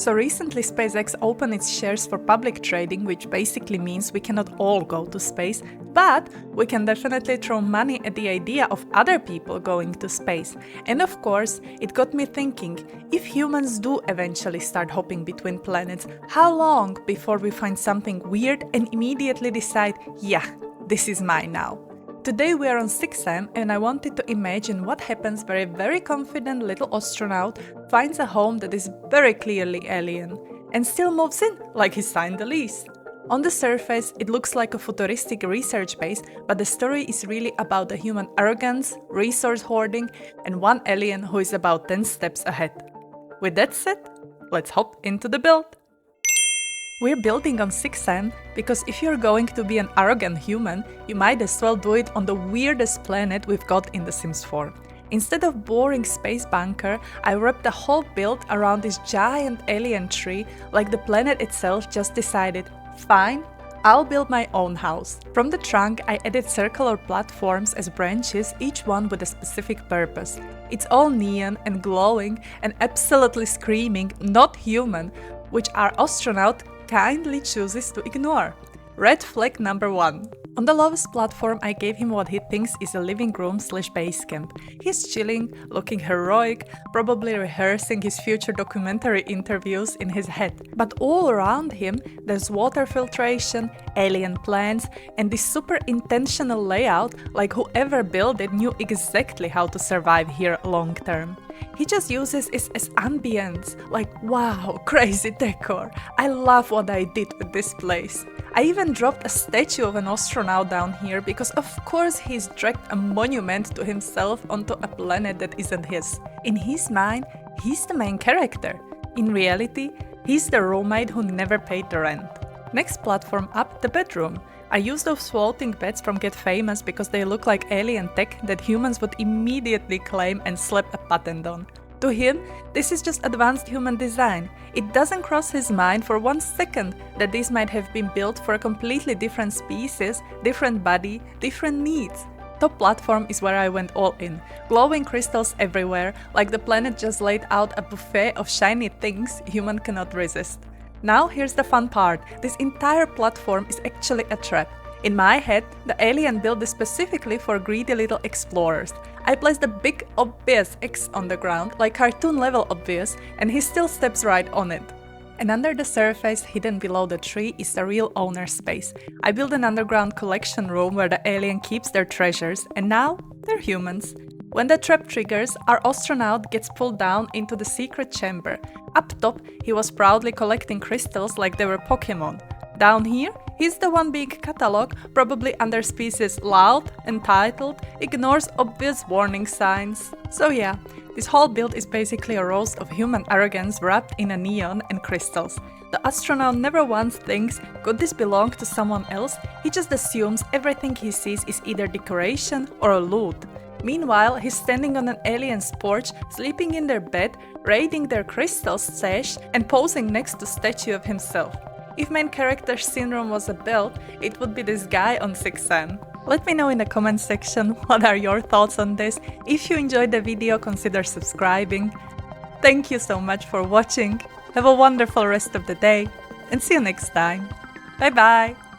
So recently SpaceX opened its shares for public trading, which basically means we cannot all go to space, but we can definitely throw money at the idea of other people going to space. And of course, it got me thinking, if humans do eventually start hopping between planets, how long before we find something weird and immediately decide, yeah, this is mine now? Today we are on Sixam and I wanted to imagine what happens where a very confident little astronaut finds a home that is very clearly alien and still moves in like he signed the lease. On the surface, it looks like a futuristic research base, but the story is really about the human arrogance, resource hoarding, and one alien who is about 10 steps ahead. With that said, let's hop into the build! We're building on Sixam because if you're going to be an arrogant human, you might as well do it on the weirdest planet we've got in the Sims 4. Instead of boring space bunker, I wrapped the whole build around this giant alien tree, like the planet itself just decided, fine, I'll build my own house. From the trunk, I added circular platforms as branches, each one with a specific purpose. It's all neon and glowing and absolutely screaming, not human, which our astronaut kindly chooses to ignore. Red flag number 1. On the lowest platform, I gave him what he thinks is a living room/base camp. He's chilling, looking heroic, probably rehearsing his future documentary interviews in his head. But all around him, there's water filtration, alien plants, and this super intentional layout, like whoever built it knew exactly how to survive here long term. He just uses it as ambience, like wow, crazy decor. I love what I did with this place. I even dropped a statue of an astronaut down here because of course he's dragged a monument to himself onto a planet that isn't his. In his mind, he's the main character. In reality, he's the roommate who never paid the rent. Next platform up, the bedroom. I used those floating beds from Get Famous because they look like alien tech that humans would immediately claim and slap a patent on. To him, this is just advanced human design. It doesn't cross his mind for 1 second that these might have been built for a completely different species, different body, different needs. Top platform is where I went all in. Glowing crystals everywhere, like the planet just laid out a buffet of shiny things human cannot resist. Now here's the fun part, this entire platform is actually a trap. In my head, the alien built this specifically for greedy little explorers. I placed a big obvious X on the ground, like cartoon level obvious, and he still steps right on it. And under the surface, hidden below the tree, is the real owner's space. I built an underground collection room where the alien keeps their treasures, and now they're humans. When the trap triggers, our astronaut gets pulled down into the secret chamber. Up top, he was proudly collecting crystals like they were Pokemon. Down here, he's the one being catalogued, probably under species loud, entitled, ignores obvious warning signs. So yeah, this whole build is basically a roast of human arrogance wrapped in a neon and crystals. The astronaut never once thinks, could this belong to someone else? He just assumes everything he sees is either decoration or a loot. Meanwhile, he's standing on an alien's porch, sleeping in their bed, raiding their crystal stash, and posing next to a statue of himself. If main character syndrome was a build, it would be this guy on Sixam. Let me know in the comment section what are your thoughts on this. If you enjoyed the video, consider subscribing. Thank you so much for watching. Have a wonderful rest of the day and see you next time. Bye bye!